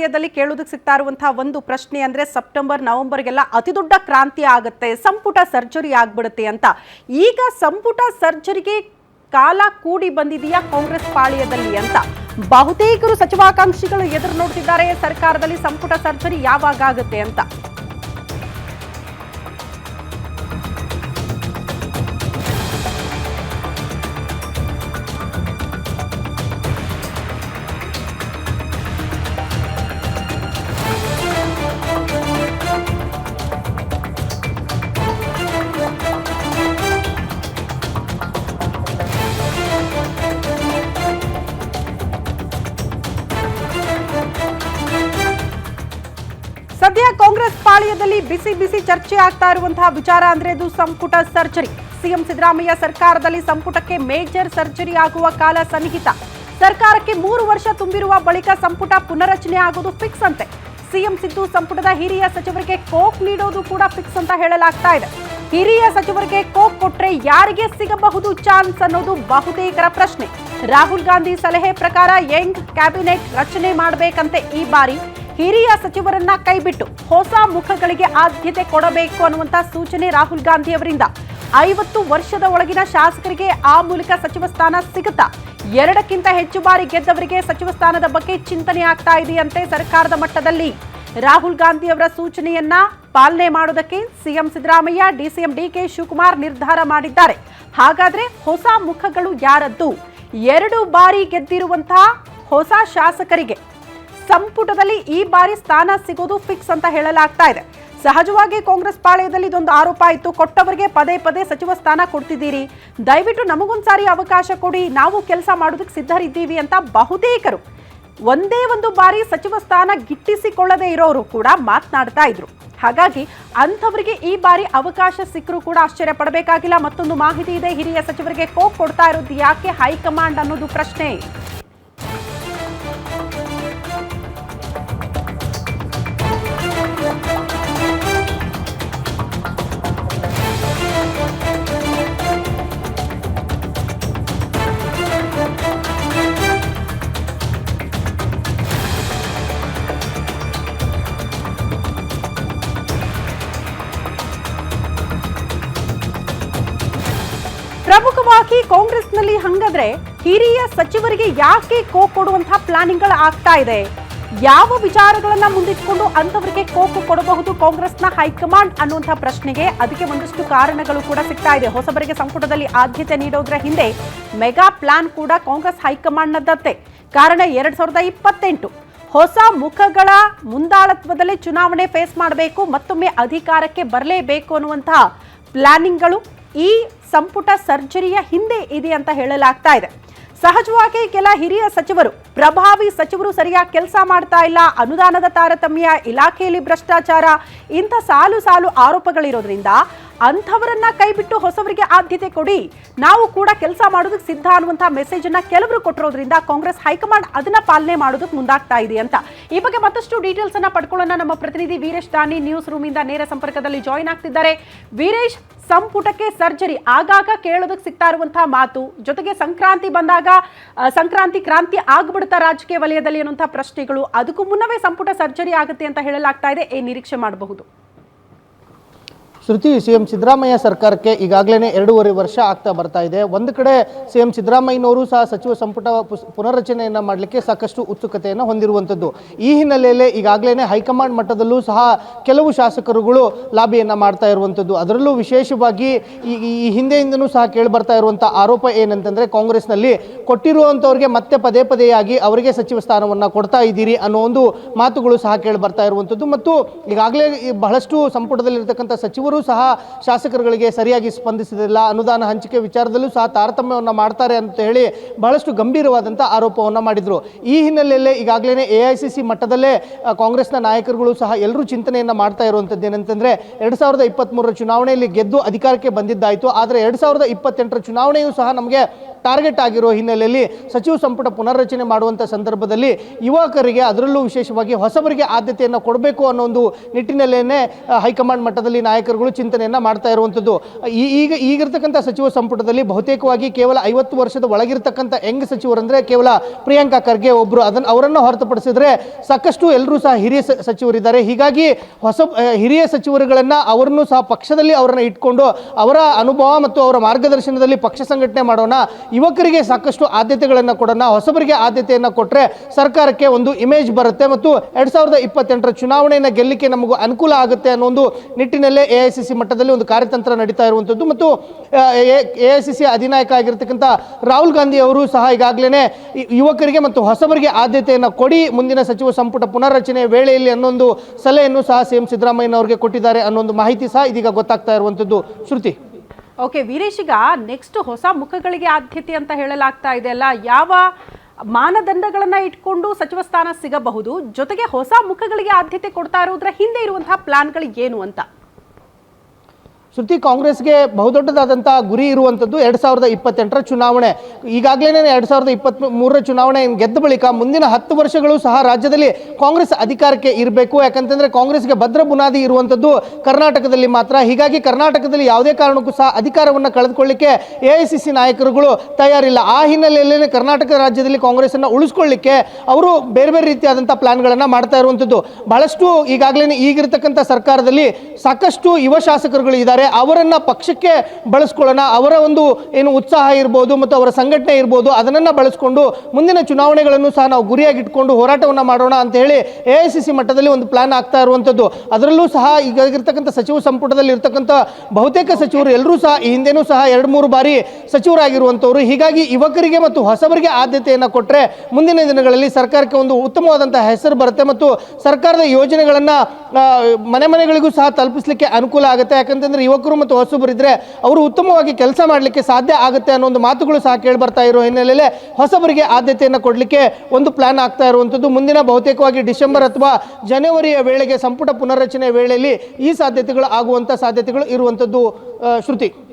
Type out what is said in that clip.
ವಲಯದಲ್ಲಿ ಕೇಳೋದಕ್ಕೆ ಸಿಗ್ತಾ ಇರುವಂತಹ ಒಂದು ಪ್ರಶ್ನೆ ಅಂದ್ರೆ ಸೆಪ್ಟೆಂಬರ್ ನವೆಂಬರ್ಗೆಲ್ಲ ಅತಿ ದೊಡ್ಡ ಕ್ರಾಂತಿ ಆಗುತ್ತೆ, ಸಂಪುಟ ಸರ್ಜರಿ ಆಗ್ಬಿಡುತ್ತೆ ಅಂತ. ಈಗ ಸಂಪುಟ ಸರ್ಜರಿಗೆ ಕಾಲ ಕೂಡಿ ಬಂದಿದೆಯಾ ಕಾಂಗ್ರೆಸ್ ಪಾಳ್ಯದಲ್ಲಿ ಅಂತ ಬಹುತೇಕರು ಸಚಿವಾಕಾಂಕ್ಷಿಗಳು ಎದುರು ನೋಡ್ತಿದ್ದಾರೆ. ಸರ್ಕಾರದಲ್ಲಿ ಸಂಪುಟ ಸರ್ಜರಿ ಯಾವಾಗ ಆಗುತ್ತೆ ಅಂತ. ಸದ್ಯ ಕಾಂಗ್ರೆಸ್ ಪಾಳ್ಯದಲ್ಲಿ ಬಿಸಿ ಬಿಸಿ ಚರ್ಚೆ ಆಗ್ತಾ ಇರುವಂತಹ ವಿಚಾರ ಅಂದ್ರೆ ಇದು ಸಂಪುಟ ಸರ್ಜರಿ. ಸಿಎಂ ಸಿದ್ದರಾಮಯ್ಯ ಸರ್ಕಾರದಲ್ಲಿ ಸಂಪುಟಕ್ಕೆ ಮೇಜರ್ ಸರ್ಜರಿ ಆಗುವ ಕಾಲ ಸನ್ನಿಹಿತ. ಸರ್ಕಾರಕ್ಕೆ 3 ವರ್ಷ ತುಂಬಿರುವ ಬಳಿಕ ಸಂಪುಟ ಪುನರಚನೆ ಆಗೋದು ಫಿಕ್ಸ್ ಅಂತೆ. ಸಿಎಂ ಸಿದ್ದು ಸಂಪುಟದ ಹಿರಿಯ ಸಚಿವರಿಗೆ ಕೋಕ್ ನೀಡೋದು ಕೂಡ ಫಿಕ್ಸ್ ಅಂತ ಹೇಳಲಾಗ್ತಾ ಇದೆ. ಹಿರಿಯ ಸಚಿವರಿಗೆ ಕೋಕ್ ಕೊಟ್ರೆ ಯಾರಿಗೆ ಸಿಗಬಹುದು ಚಾನ್ಸ್ ಅನ್ನೋದು ಬಹುತೇಕರ ಪ್ರಶ್ನೆ. ರಾಹುಲ್ ಗಾಂಧಿ ಸಲಹೆ ಪ್ರಕಾರ ಯಂಗ್ ಕ್ಯಾಬಿನೆಟ್ ರಚನೆ ಮಾಡಬೇಕಂತೆ. ಈ ಬಾರಿ ಹಿರಿಯ ಸಚಿವರನ್ನ ಕೈಬಿಟ್ಟು ಹೊಸ ಮುಖಗಳಿಗೆ ಆದ್ಯತೆ ಕೊಡಬೇಕು ಅನ್ನುವಂತ ಸೂಚನೆ ರಾಹುಲ್ ಗಾಂಧಿ ಅವರಿಂದ. 50 ವರ್ಷದ ಒಳಗಿನ ಶಾಸಕರಿಗೆ ಆ ಮೂಲಕ ಸಚಿವ ಸ್ಥಾನ ಸಿಗುತ್ತಾ? 2ಕ್ಕಿಂತ ಹೆಚ್ಚು ಬಾರಿ ಗೆದ್ದವರಿಗೆ ಸಚಿವ ಸ್ಥಾನದ ಬಗ್ಗೆ ಚಿಂತನೆ ಆಗ್ತಾ ಇದೆಯಂತೆ ಸರ್ಕಾರದ ಮಟ್ಟದಲ್ಲಿ. ರಾಹುಲ್ ಗಾಂಧಿ ಅವರ ಸೂಚನೆಯನ್ನ ಪಾಲನೆ ಮಾಡೋದಕ್ಕೆ ಸಿಎಂ ಸಿದ್ದರಾಮಯ್ಯ, ಡಿಸಿಎಂ ಡಿಕೆ ಶಿವಕುಮಾರ್ ನಿರ್ಧಾರ ಮಾಡಿದ್ದಾರೆ. ಹಾಗಾದ್ರೆ ಹೊಸ ಮುಖಗಳು ಯಾರದ್ದು? 2 ಬಾರಿ ಗೆದ್ದಿರುವಂತಹ ಹೊಸ ಶಾಸಕರಿಗೆ ಸಂಪುಟದಲ್ಲಿ ಈ ಬಾರಿ ಸ್ಥಾನ ಸಿಗೋದು ಫಿಕ್ಸ್ ಅಂತ ಹೇಳಲಾಗ್ತಾ ಇದೆ. ಸಹಜವಾಗಿ ಕಾಂಗ್ರೆಸ್ ಪಾಳ್ಯದಲ್ಲಿ ಇದೊಂದು ಆರೋಪ ಇತ್ತು, ಕೊಟ್ಟವರಿಗೆ ಪದೇ ಪದೇ ಸಚಿವ ಸ್ಥಾನ ಕೊಡ್ತಿದ್ದೀರಿ, ದಯವಿಟ್ಟು ನಮಗೊಂದ್ಸಾರಿ ಅವಕಾಶ ಕೊಡಿ, ನಾವು ಕೆಲಸ ಮಾಡೋದಕ್ಕೆ ಸಿದ್ಧರಿದ್ದೀವಿ ಅಂತ ಬಹುತೇಕರು ಒಂದೇ ಒಂದು ಬಾರಿ ಸಚಿವ ಸ್ಥಾನ ಗಿಟ್ಟಿಸಿಕೊಳ್ಳದೇ ಇರೋರು ಕೂಡ ಮಾತನಾಡ್ತಾ ಇದ್ರು. ಹಾಗಾಗಿ ಅಂಥವರಿಗೆ ಈ ಬಾರಿ ಅವಕಾಶ ಸಿಕ್ಕರೂ ಕೂಡ ಆಶ್ಚರ್ಯ ಪಡಬೇಕಾಗಿಲ್ಲ. ಮತ್ತೊಂದು ಮಾಹಿತಿ ಇದೆ, ಹಿರಿಯ ಸಚಿವರಿಗೆ ಕೋಕ್ ಕೊಡ್ತಾ ಇರೋದು ಯಾಕೆ ಹೈಕಮಾಂಡ್ ಅನ್ನೋದು ಪ್ರಶ್ನೆ. ಪ್ರಮುಖವಾಗಿ ಕಾಂಗ್ರೆಸ್ನಲ್ಲಿ ಹಂಗಾದ್ರೆ ಹಿರಿಯ ಸಚಿವರಿಗೆ ಯಾಕೆ ಕೋಕ್ ಕೊಡುವಂತಹ ಪ್ಲಾನಿಂಗ್ಗಳು ಆಗ್ತಾ ಇದೆ? ಯಾವ ವಿಚಾರಗಳನ್ನ ಮುಂದಿಟ್ಕೊಂಡು ಅಂತವರಿಗೆ ಕೋಕ್ ಕೊಡಬಹುದು ಕಾಂಗ್ರೆಸ್ನ ಹೈಕಮಾಂಡ್ ಅನ್ನುವಂತಹ ಪ್ರಶ್ನೆಗೆ ಅದಕ್ಕೆ ಒಂದಷ್ಟು ಕಾರಣಗಳು ಕೂಡ ಸಿಗ್ತಾ ಇದೆ. ಹೊಸಬರಿಗೆ ಸಂಪುಟದಲ್ಲಿ ಆದ್ಯತೆ ನೀಡೋದ್ರ ಹಿಂದೆ ಮೆಗಾ ಪ್ಲಾನ್ ಕೂಡ ಕಾಂಗ್ರೆಸ್ ಹೈಕಮಾಂಡ್ನದ್ದಂತೆ. ಕಾರಣ 2028 ಹೊಸ ಮುಖಗಳ ಮುಂದಾಳತ್ವದಲ್ಲಿ ಚುನಾವಣೆ ಫೇಸ್ ಮಾಡಬೇಕು, ಮತ್ತೊಮ್ಮೆ ಅಧಿಕಾರಕ್ಕೆ ಬರಲೇಬೇಕು ಅನ್ನುವಂತಹ ಪ್ಲಾನಿಂಗ್ಗಳು ಈ ಸಂಪುಟ ಸರ್ಜರಿಯ ಹಿಂದೆ ಇದೆ ಅಂತ ಹೇಳಲಾಗ್ತಾ ಇದೆ. ಸಹಜವಾಗಿ ಕೆಲ ಹಿರಿಯ ಸಚಿವರು, ಪ್ರಭಾವಿ ಸಚಿವರು ಸರಿಯಾಗಿ ಕೆಲಸ ಮಾಡ್ತಾ ಇಲ್ಲ, ಅನುದಾನದ ತಾರತಮ್ಯ, ಇಲಾಖೆಯಲ್ಲಿ ಭ್ರಷ್ಟಾಚಾರ, ಇಂಥ ಸಾಲು ಸಾಲು ಆರೋಪಗಳಿರೋದ್ರಿಂದ ಅಂಥವರನ್ನ ಕೈಬಿಟ್ಟು ಹೊಸವರಿಗೆ ಆದ್ಯತೆ ಕೊಡಿ, ನಾವು ಕೂಡ ಕೆಲಸ ಮಾಡೋದಕ್ಕೆ ಸಿದ್ಧ ಅನ್ನುವಂತಹ ಮೆಸೇಜ್ ಅನ್ನ ಕೆಲವರು ಕೊಟ್ಟಿರೋದ್ರಿಂದ ಕಾಂಗ್ರೆಸ್ ಹೈಕಮಾಂಡ್ ಅದನ್ನ ಪಾಲನೆ ಮಾಡೋದಕ್ಕೆ ಮುಂದಾಗ್ತಾ ಇದೆ ಅಂತ. ಈ ಬಗ್ಗೆ ಮತ್ತಷ್ಟು ಡೀಟೇಲ್ಸ್ ಅನ್ನ ಪಡ್ಕೊಳ್ಳೋಣ. ನಮ್ಮ ಪ್ರತಿನಿಧಿ ವೀರೇಶ್ ದಾನಿ ನ್ಯೂಸ್ ರೂಮ್ ಇಂದ ನೇರ ಸಂಪರ್ಕದಲ್ಲಿ ಜಾಯಿನ್ ಆಗ್ತಿದ್ದಾರೆ. ವೀರೇಶ್, ಸಂಪುಟಕ್ಕೆ ಸರ್ಜರಿ ಆಗಾಗ ಕೇಳೋದಕ್ಕೆ ಸಿಗ್ತಾ ಇರುವಂತಹ ಮಾತು, ಜೊತೆಗೆ ಸಂಕ್ರಾಂತಿ ಬಂದಾಗ ಸಂಕ್ರಾಂತಿ ಕ್ರಾಂತಿ ಆಗ್ಬಿಡುತ್ತಾ ರಾಜಕೀಯ ವಲಯದಲ್ಲಿ ಅನ್ನುವಂತಹ ಪ್ರಶ್ನೆಗಳು, ಅದಕ್ಕೂ ಮುನ್ನವೇ ಸಂಪುಟ ಸರ್ಜರಿ ಆಗುತ್ತೆ ಅಂತ ಹೇಳಲಾಗ್ತಾ ಇದೆ. ಏನ್ ನಿರೀಕ್ಷೆ ಮಾಡಬಹುದು? ಶ್ರುತಿ, ಸಿಎಂ ಸಿದ್ದರಾಮಯ್ಯ ಸರ್ಕಾರಕ್ಕೆ ಈಗಾಗಲೇ 2.5 ವರ್ಷ ಆಗ್ತಾ ಬರ್ತಾ ಇದೆ. ಒಂದು ಕಡೆ ಸಿಎಂ ಸಿದ್ದರಾಮಯ್ಯನವರು ಸಹ ಸಚಿವ ಸಂಪುಟ ಪುನರ್ರಚನೆಯನ್ನು ಮಾಡಲಿಕ್ಕೆ ಸಾಕಷ್ಟು ಉತ್ಸುಕತೆಯನ್ನು ಹೊಂದಿರುವಂಥದ್ದು. ಈ ಹಿನ್ನೆಲೆಯಲ್ಲಿ ಈಗಾಗಲೇ ಹೈಕಮಾಂಡ್ ಮಟ್ಟದಲ್ಲೂ ಸಹ ಕೆಲವು ಶಾಸಕರುಗಳು ಲಾಬಿಯನ್ನು ಮಾಡ್ತಾ ಇರುವಂಥದ್ದು. ಅದರಲ್ಲೂ ವಿಶೇಷವಾಗಿ ಈ ಹಿಂದೆಯಿಂದನೂ ಸಹ ಕೇಳಿ ಬರ್ತಾ ಇರುವಂಥ ಆರೋಪ ಏನಂತಂದರೆ, ಕಾಂಗ್ರೆಸ್ನಲ್ಲಿ ಕೊಟ್ಟಿರುವಂಥವ್ರಿಗೆ ಮತ್ತೆ ಪದೇ ಪದೇಯಾಗಿ ಅವರಿಗೆ ಸಚಿವ ಸ್ಥಾನವನ್ನು ಕೊಡ್ತಾ ಇದ್ದೀರಿ ಅನ್ನೋ ಒಂದು ಮಾತುಗಳು ಸಹ ಕೇಳಿ ಬರ್ತಾ ಇರುವಂಥದ್ದು. ಮತ್ತು ಈಗಾಗಲೇ ಬಹಳಷ್ಟು ಸಂಪುಟದಲ್ಲಿರ್ತಕ್ಕಂಥ ಸಚಿವರು ಸಹ ಶಾಸಕರುಗಳಿಗೆ ಸರಿಯಾಗಿ ಸ್ಪಂದಿಸಿದಿಲ್ಲ, ಅನುದಾನ ಹಂಚಿಕೆ ವಿಚಾರದಲ್ಲೂ ಸಹ ತಾರತಮ್ಯವನ್ನು ಮಾಡ್ತಾರೆ ಅಂತ ಹೇಳಿ ಬಹಳಷ್ಟು ಗಂಭೀರವಾದಂಥ ಆರೋಪವನ್ನು ಮಾಡಿದರು. ಈ ಹಿನ್ನೆಲೆಯಲ್ಲೇ ಈಗಾಗಲೇ AICC ಮಟ್ಟದಲ್ಲೇ ಕಾಂಗ್ರೆಸ್ನ ನಾಯಕರುಗಳು ಸಹ ಎಲ್ಲರೂ ಚಿಂತನೆಯನ್ನು ಮಾಡ್ತಾ ಇರುವಂಥದ್ದು ಏನಂತಂದರೆ, 2023 ಚುನಾವಣೆಯಲ್ಲಿ ಗೆದ್ದು ಅಧಿಕಾರಕ್ಕೆ ಬಂದಿದ್ದಾಯಿತು, ಆದರೆ 2028 ಚುನಾವಣೆಯೂ ಸಹ ನಮಗೆ ಟಾರ್ಗೆಟ್ ಆಗಿರೋ ಹಿನ್ನೆಲೆಯಲ್ಲಿ ಸಚಿವ ಸಂಪುಟ ಪುನರ್ರಚನೆ ಮಾಡುವಂಥ ಸಂದರ್ಭದಲ್ಲಿ ಯುವಕರಿಗೆ, ಅದರಲ್ಲೂ ವಿಶೇಷವಾಗಿ ಹೊಸಬರಿಗೆ ಆದ್ಯತೆಯನ್ನು ಕೊಡಬೇಕು ಅನ್ನೋ ಒಂದು ನಿಟ್ಟಿನಲ್ಲೇ ಹೈಕಮಾಂಡ್ ಮಟ್ಟದಲ್ಲಿ ನಾಯಕರುಗಳು ಸಚಿವರುಗಳು ಚಿಂತನೆಯನ್ನ ಮಾಡ್ತಾ ಇರುವಂಥದ್ದು. ಈಗಿರ್ತಕ್ಕಂಥ ಸಚಿವ ಸಂಪುಟದಲ್ಲಿ ಬಹುತೇಕವಾಗಿ ಕೇವಲ 50 ವರ್ಷದ ಒಳಗಿರ್ತಕ್ಕಂಥ ಯಂಗ್ ಸಚಿವರಂದ್ರೆ ಕೇವಲ ಪ್ರಿಯಾಂಕಾ ಖರ್ಗೆ ಒಬ್ರು. ಅವರನ್ನು ಹೊರತುಪಡಿಸಿದ್ರೆ ಸಾಕಷ್ಟು ಎಲ್ಲರೂ ಸಹ ಹಿರಿಯ ಸಚಿವರಿದ್ದಾರೆ. ಹೀಗಾಗಿ ಹಿರಿಯ ಸಚಿವರುಗಳನ್ನ ಅವರನ್ನು ಸಹ ಪಕ್ಷದಲ್ಲಿ ಅವರನ್ನ ಇಟ್ಕೊಂಡು ಅವರ ಅನುಭವ ಮತ್ತು ಅವರ ಮಾರ್ಗದರ್ಶನದಲ್ಲಿ ಪಕ್ಷ ಸಂಘಟನೆ ಮಾಡೋಣ, ಯುವಕರಿಗೆ ಸಾಕಷ್ಟು ಆದ್ಯತೆಗಳನ್ನು ಕೊಡೋಣ, ಹೊಸಬರಿಗೆ ಆದ್ಯತೆಯನ್ನು ಕೊಟ್ಟರೆ ಸರ್ಕಾರಕ್ಕೆ ಒಂದು ಇಮೇಜ್ ಬರುತ್ತೆ ಮತ್ತು 2028ರ ಚುನಾವಣೆಯನ್ನು ಗೆಲ್ಲಲಿಕ್ಕೆ ನಮಗೂ ಅನುಕೂಲ ಆಗುತ್ತೆ ಅನ್ನೋ ಒಂದು ನಿಟ್ಟಿನಲ್ಲೇ AICC ಮಟ್ಟದಲ್ಲಿ ಒಂದು ಕಾರ್ಯತಂತ್ರ ನಡೀತಾ ಇರುವಂಥದ್ದು. ಮತ್ತು AICC ಅಧಿನಾಯಕ ಆಗಿರ್ತಕ್ಕಂಥ ರಾಹುಲ್ ಗಾಂಧಿ ಅವರು ಸಹ ಈಗಾಗಲೇ ಯುವಕರಿಗೆ ಮತ್ತು ಹೊಸಬರಿಗೆ ಆದ್ಯತೆಯನ್ನು ಕೊಡಿ ಮುಂದಿನ ಸಚಿವ ಸಂಪುಟ ಪುನರ್ರಚನೆಯ ವೇಳೆಯಲ್ಲಿ ಅನ್ನೊಂದು ಸಲಹೆಯನ್ನು ಸಹ CM ಸಿದ್ದರಾಮಯ್ಯನವರಿಗೆ ಕೊಟ್ಟಿದ್ದಾರೆ ಅನ್ನೋ ಒಂದು ಮಾಹಿತಿ ಸಹ ಇದೀಗ ಗೊತ್ತಾಗ್ತಾ ಇರುವಂಥದ್ದು. ಶ್ರುತಿ. ಓಕೆ ವೀರೇಶ್, ಈಗ ನೆಕ್ಸ್ಟ್ ಹೊಸ ಮುಖಗಳಿಗೆ ಆದ್ಯತೆ ಅಂತ ಹೇಳಲಾಗ್ತಾ ಇದೆ ಅಲ್ಲ, ಯಾವ ಮಾನದಂಡಗಳನ್ನ ಇಟ್ಕೊಂಡು ಸಚಿವ ಸ್ಥಾನ ಸಿಗಬಹುದು, ಜೊತೆಗೆ ಹೊಸ ಮುಖಗಳಿಗೆ ಆದ್ಯತೆ ಕೊಡ್ತಾ ಇರೋದ್ರ ಹಿಂದೆ ಇರುವಂತಹ ಪ್ಲಾನ್ಗಳು ಏನು ಅಂತ? ಶ್ರುತಿ, ಕಾಂಗ್ರೆಸ್ಗೆ ಬಹುದೊಡ್ಡದಾದಂಥ ಗುರಿ ಇರುವಂಥದ್ದು 2028ರ ಚುನಾವಣೆ. ಈಗಾಗಲೇ 2023ರ ಚುನಾವಣೆ ಗೆದ್ದ ಬಳಿಕ ಮುಂದಿನ 10 ವರ್ಷಗಳು ಸಹ ರಾಜ್ಯದಲ್ಲಿ ಕಾಂಗ್ರೆಸ್ ಅಧಿಕಾರಕ್ಕೆ ಇರಬೇಕು. ಯಾಕಂತಂದ್ರೆ ಕಾಂಗ್ರೆಸ್ಗೆ ಭದ್ರ ಬುನಾದಿ ಇರುವಂಥದ್ದು ಕರ್ನಾಟಕದಲ್ಲಿ ಮಾತ್ರ. ಹೀಗಾಗಿ ಕರ್ನಾಟಕದಲ್ಲಿ ಯಾವುದೇ ಕಾರಣಕ್ಕೂ ಸಹ ಅಧಿಕಾರವನ್ನು ಕಳೆದುಕೊಳ್ಳಿಕ್ಕೆ AICC ನಾಯಕರುಗಳು ತಯಾರಿಲ್ಲ. ಆ ಹಿನ್ನೆಲೆಯಲ್ಲಿ ಕರ್ನಾಟಕ ರಾಜ್ಯದಲ್ಲಿ ಕಾಂಗ್ರೆಸ್ಸನ್ನು ಉಳಿಸ್ಕೊಳ್ಳಿಕ್ಕೆ ಅವರು ಬೇರೆ ಬೇರೆ ರೀತಿಯಾದಂಥ ಪ್ಲಾನ್ಗಳನ್ನು ಮಾಡ್ತಾ ಇರುವಂಥದ್ದು. ಬಹಳಷ್ಟು ಈಗಾಗಲೇ ಈಗಿರ್ತಕ್ಕಂಥ ಸರ್ಕಾರದಲ್ಲಿ ಸಾಕಷ್ಟು ಯುವ ಶಾಸಕರುಗಳು ಇದ್ದಾರೆ. ಅವರನ್ನ ಪಕ್ಷಕ್ಕೆ ಬಳಸ್ಕೊಳ್ಳೋಣ, ಅವರ ಒಂದು ಏನು ಉತ್ಸಾಹ ಇರ್ಬೋದು ಮತ್ತು ಅವರ ಸಂಘಟನೆ ಇರ್ಬೋದು ಅದನ್ನ ಬಳಸ್ಕೊಂಡು ಮುಂದಿನ ಚುನಾವಣೆಗಳನ್ನು ಸಹ ನಾವು ಗುರಿಯಾಗಿಟ್ಕೊಂಡು ಹೋರಾಟವನ್ನು ಮಾಡೋಣ ಅಂತ ಹೇಳಿ AICC ಮಟ್ಟದಲ್ಲಿ ಒಂದು ಪ್ಲಾನ್ ಆಗ್ತಾ ಇರುವಂಥದ್ದು. ಅದರಲ್ಲೂ ಸಹ ಈಗಿರ್ತಕ್ಕಂಥ ಸಚಿವ ಸಂಪುಟದಲ್ಲಿ ಇರ್ತಕ್ಕಂಥ ಬಹುತೇಕ ಸಚಿವರು ಎಲ್ಲರೂ ಸಹ ಈ ಹಿಂದೆನೂ ಸಹ 2-3 ಬಾರಿ ಸಚಿವರಾಗಿರುವಂಥವ್ರು. ಹೀಗಾಗಿ ಯುವಕರಿಗೆ ಮತ್ತು ಹೊಸಬರಿಗೆ ಆದ್ಯತೆಯನ್ನು ಕೊಟ್ಟರೆ ಮುಂದಿನ ದಿನಗಳಲ್ಲಿ ಸರ್ಕಾರಕ್ಕೆ ಒಂದು ಉತ್ತಮವಾದಂತಹ ಹೆಸರು ಬರುತ್ತೆ ಮತ್ತು ಸರ್ಕಾರದ ಯೋಜನೆಗಳನ್ನು ಮನೆ ಮನೆಗಳಿಗೂ ಸಹ ತಲುಪಿಸಲಿಕ್ಕೆ ಅನುಕೂಲ ಆಗುತ್ತೆ. ಯಾಕಂತಂದ್ರೆ ಯುವಕರು ಮತ್ತು ಹೊಸಬರಿದ್ರೆ ಅವರು ಉತ್ತಮವಾಗಿ ಕೆಲಸ ಮಾಡಲಿಕ್ಕೆ ಸಾಧ್ಯ ಆಗುತ್ತೆ ಅನ್ನೋ ಒಂದು ಮಾತುಗಳು ಸಹ ಕೇಳಿ ಬರ್ತಾ ಇರೋ ಹಿನ್ನೆಲೆಯಲ್ಲಿ ಹೊಸಬರಿಗೆ ಆದ್ಯತೆಯನ್ನು ಕೊಡಲಿಕ್ಕೆ ಒಂದು ಪ್ಲಾನ್ ಆಗ್ತಾ ಇರುವಂಥದ್ದು. ಮುಂದಿನ ಬಹುತೇಕವಾಗಿ ಡಿಸೆಂಬರ್ ಅಥವಾ ಜನವರಿಯ ವೇಳೆಗೆ ಸಂಪುಟ ಪುನರ್ರಚನೆ ವೇಳೆಯಲ್ಲಿ ಈ ಸಾಧ್ಯತೆಗಳು ಆಗುವಂಥ ಸಾಧ್ಯತೆಗಳು ಇರುವಂಥದ್ದು. ಶ್ರುತಿ.